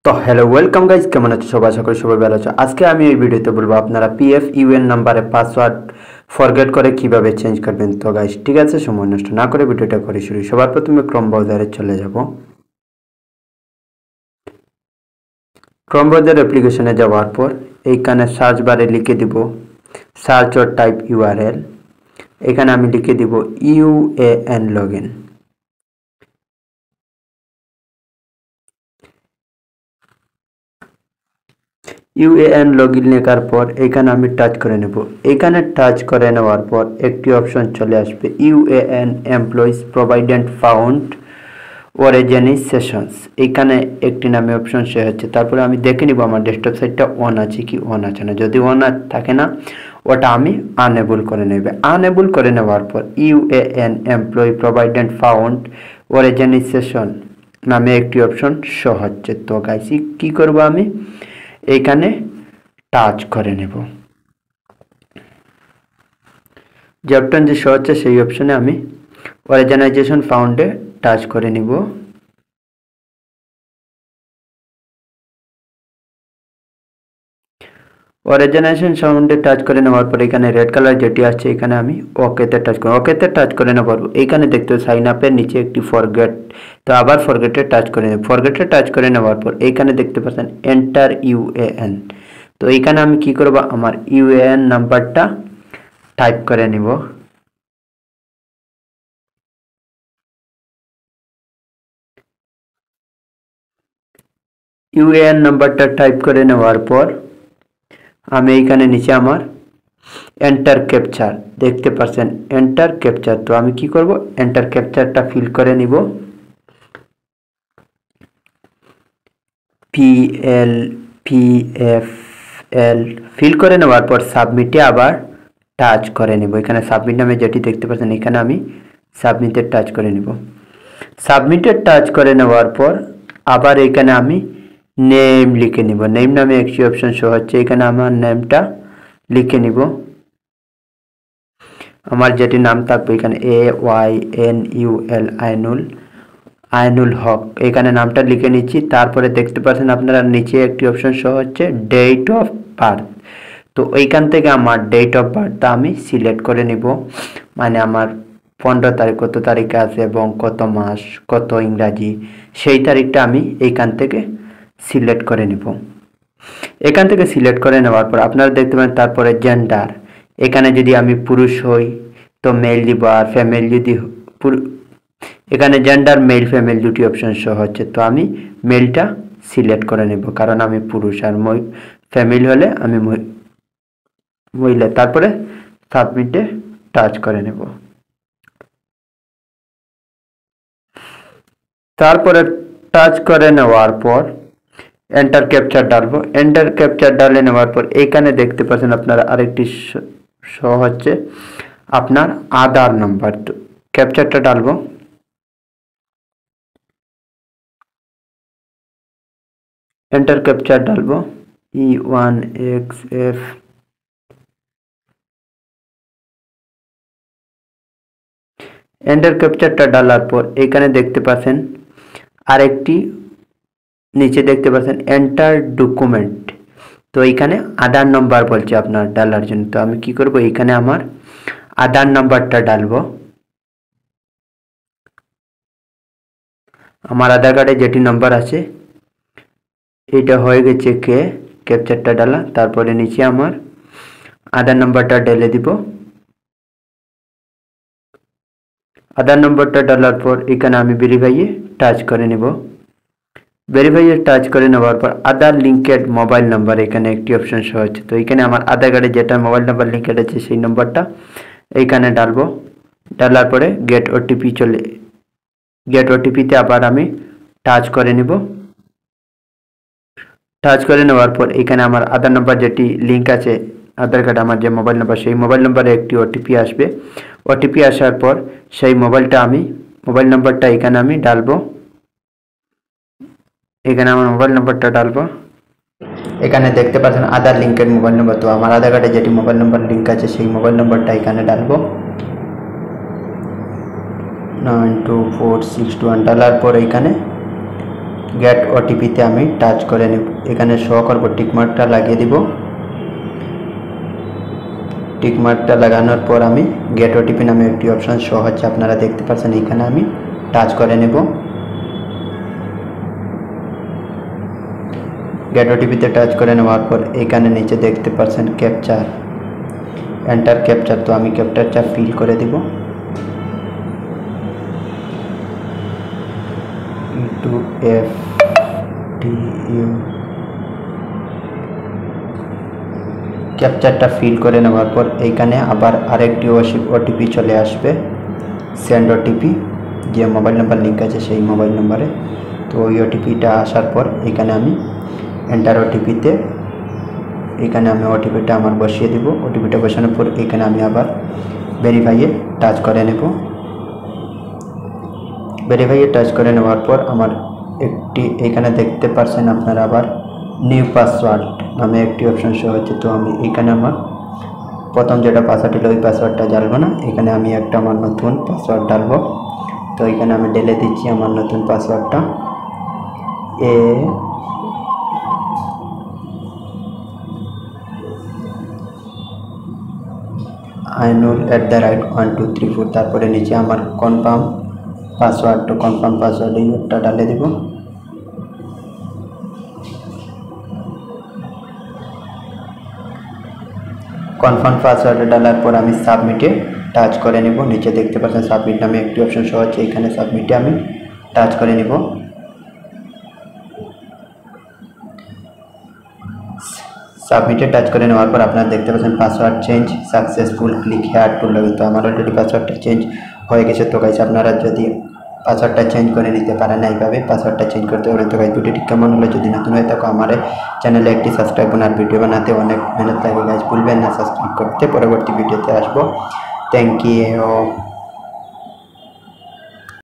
তো hello welcome guys, কেমন আছো সবাই? আশা করি সবাই ভালো আছো। আজকে আমি এই ভিডিওতে বলবো আপনারা পিএফ ইউএন নাম্বারে পাসওয়ার্ড ফরগেট করে কিভাবে চেঞ্জ করবেন। তো গাইজ ঠিক আছে, সময় নষ্ট না করে ভিডিওটা করে শুরু। সবার প্রথমে ক্রোম ব্রাউজারে চলে যাব। ক্রোম ব্রাউজার অ্যাপ্লিকেশনে যাওয়ার পর এইখানে সার্চ বারে লিখে দিব সার্চ অর টাইপ ইউআরএল। এখানে আমি লিখে দিব ইউএএন লগইন। ইউএএন লগইন লেখার পর এখানে আমি টাচ করে নেব। এখানে টাচ করে নেওয়ার পর একটি অপশন চলে আসবে, UAN employees provident fund original sessions. এখানে একটি নামে অপশন সে হচ্ছে। তারপরে আমি দেখে নিব আমার ডেস্কটপ সাইটটা অন আছে কি অন আছে না। যদি অন থাকে না, ওটা আমি আনএবল করে নেবে। আনএবল করে নেওয়ার পর UAN employee provident fund original session নামে একটি অপশন শো হচ্ছে। তো গাইস কি করব, আমি এইখানে টাচ করে নেব। যে অপশন যে শো হচ্ছে সেই অপশনে আমি অর্গানাইজেশন ফাউন্ডে টাচ করে নিব। অর্গানাইজেশন ফাউন্ডে টাচ করে নেওয়ার পর এখানে রেড কালার যেটি আছে এখানে আমি ওকেতে টাচ করব। ওকেতে টাচ করে নেওয়ার পর এইখানে দেখতে সাইন আপের নিচে একটি ফরগেট, তো আবার ফরগেটে টাচ করে নেব। ফরগেটে টাচ করে নেওয়ার পর এইখানে দেখতে পাচ্ছেন এন্টার ইউএএন। তো এইখানে আমি কি করব, আমার ইউএএন নাম্বারটা টাইপ করে নিব। ইউএএন নাম্বারটা টাইপ করে নেওয়ার পর আমি এইখানে নিচে আমার এন্টার ক্যাপচার দেখতে পাচ্ছেন, এন্টার ক্যাপচার। তো আমি কি করব, এন্টার ক্যাপচারটা ফিল করে নিব। PLPFL ফিল করে নেওয়ার পর সাবমিটে আবার টাচ করে নিব। এখানে সাবমিট নামে যেটি দেখতে পাচ্ছেন এখানে আমি সাবমিটে টাচ করে নিব। সাবমিটে টাচ করে নেওয়ার পর আবার এখানে আমি নেম লিখে নিব। নেম নামে একটি অপশন শো হচ্ছে, এখানে আমার নেমটা লিখে নিব। আমার যেটি নাম থাকবে এখানে AYNUL আইনুল হক, এখানে নামটা লিখে নিচ্ছি। তারপরে দেখতে পাচ্ছেন আপনারা নিচে একটি অপশন শো হচ্ছে ডেট অফ বার্থ। তো এইখান থেকে আমার ডেট অফ বার্থটা আমি সিলেক্ট করে নিব। মানে আমার 15 তারিখ কত তারিখে আছে এবং কত মাস কত ইংরাজি সেই তারিখটা আমি এইখান থেকে সিলেক্ট করে নিব। এখান থেকে সিলেক্ট করে নেওয়ার পর আপনারা দেখতে পাবেন তারপরে জেন্ডার, এখানে যদি আমি পুরুষ হই তো মেল দিব, আর ফিমেল যদি এখানে জেন্ডার মেল ফিমেল দুটি অপশন শো হচ্ছে। তো আমি মেলটা সিলেক্ট করে নেব কারণ আমি পুরুষ, আর ফ্যামিলি হলে আমি মহিলা। তারপরে সাবমিটে টাচ করে নেব। তারপরে টাচ করে নেওয়ার পর এন্টার ক্যাপচার ডালবো। এন্টার ক্যাপচার ডালে নেওয়ার পর এখানে দেখতে পাচ্ছেন আপনারা আরেকটি শো হচ্ছে আপনার আধার নাম্বার। তো ক্যাপচারটা ডালবো। এন্টার ক্যাপচার ডালবো E1XF। এন্টার ক্যাপচারটা ডালার পর এখানে দেখতে পাচ্ছেন আরেকটি নিচে দেখতে পাচ্ছেন এন্টার ডকুমেন্ট। তো এখানে আধার নাম্বার বলছে আপনার ডালার জন্য। তো আমি কি করব, এখানে আমার আধার নাম্বারটা ডালবো। আমার আধার কার্ডে যেটি নাম্বার আছে এটা হয়ে গেছে ক্যাপচারটা ডালা। তারপরে নিচে আমার আধার নাম্বারটা ঢেলে দিব। আধার নাম্বারটা ডালার পর এখানে আমি ভেরিফাইয়ে টাচ করে নেব। ভেরিফাইয়ে টাচ করে নেওয়ার পর আধার লিঙ্কেড মোবাইল নাম্বার এখানে একটি অপশন শো হচ্ছে। তো এখানে আমার আধার কার্ডে যেটা মোবাইল নাম্বার লিঙ্কেড আছে সেই নাম্বারটা এইখানে ডালবো। ডালার পরে গেট ওটিপিতে আবার আমি টাচ করে নেব। টাচ করে নেওয়ার পর এখানে আমার আধার নাম্বার যেটি লিঙ্ক আছে আধার কার্ড আমার যে মোবাইল নাম্বার সেই মোবাইল নাম্বারে একটি ওটিপি আসবে। ওটিপি আসার পর সেই মোবাইল নাম্বারটা এখানে আমি ডালবো। এখানে আমার মোবাইল নাম্বারটা ডালবো। এখানে দেখতে পাচ্ছেন আধার লিঙ্কের মোবাইল নাম্বার। তো আমার আধার কার্ডে যেটি মোবাইল নাম্বার লিঙ্ক আছে সেই মোবাইল নাম্বারটা এখানে ডালবো। 92461 ডালার পর এখানে গেট ওটিপিতে আমি টাচ করে নেব। এখানে শো করব, টিকমার্কটা লাগিয়ে দিব। টিকমার্কটা লাগানোর পর আমি গেট ওটিপি নামে একটি অপশন শো হচ্ছে, আপনারা দেখতে পাচ্ছেন। এখানে আমি টাচ করে নেব। গেট ওটিপিতে টাচ করে নেওয়ার পর এখানে নিচে দেখতে পাচ্ছেন ক্যাপচার, এন্টার ক্যাপচার। তো আমি ক্যাপচারটা ফিল করে দিব। ক্যাপচারটা ফিল করে নেওয়ার পর এইখানে আবার আরেকটি ওটিপি চলে আসবে, সেন্ড ওটিপি, যে মোবাইল নাম্বার লিঙ্ক আছে সেই মোবাইল নাম্বারে। তো ওই ওটিপিটা আসার পর এখানে আমি এন্টার ওটিপিতে এখানে আমি ওটিপিটা আমার বসিয়ে দিব। ওটিপিটা বসানোর পর এখানে আমি আবার ভেরিফাইয়ে টাচ করে নেব। ভেরিফাইয়ে টাচ করে নেওয়ার পর আমার একটি এখানে দেখতে পাচ্ছেন আপনারা আবার নিউ পাসওয়ার্ড নামে একটি অপশন শো হচ্ছে। তো আমি এখানে আমার প্রথম যেটা পাসওয়ার্ড ছিল ওই পাসওয়ার্ডটা জ্বালবো না, এখানে আমি একটা আমার নতুন পাসওয়ার্ড ডালবো। তো এখানে আমি ঢেলে দিচ্ছি আমার নতুন পাসওয়ার্ডটা, ainul@1234। তারপরে নিচে আমার কনফার্ম পাসওয়ার্ড, তো কনফার্ম পাসওয়ার্ড এই একটা ডালে দিব। কনফার্ম পাসওয়ার্ড ডালার পর আমি সাবমিটে টাচ করে নেব। নিচে দেখতে পাচ্ছেন সাবমিট নামে একটি অপশন শো হচ্ছে, এখানে সাবমিটে আমি টাচ করে নেব। সাবমিটে টাচ করে নেওয়ার পর আপনারা দেখতে পাচ্ছেন password change successful, click here two log in. তো আমার অলরেডি পাসওয়ার্ডটা চেঞ্জ হয়ে গেছে। তো গাইস আপনারা যদি পাসওয়ার্ডটা চেঞ্জ করে নিতে পারেন এইভাবে পাসওয়ার্ডটা চেঞ্জ করতে পারেন। তো গাইস ভিডিওটি কেমন হলো, যদি নতুন হয়ে থাকো আমার চ্যানেলে একটি সাবস্ক্রাইব আর ভিডিও বানাতে অনেক মেহনত লাগে গাইস, ভুলবেন না সাবস্ক্রাইব করতে। পরবর্তী ভিডিওতে আসবো। Thank you.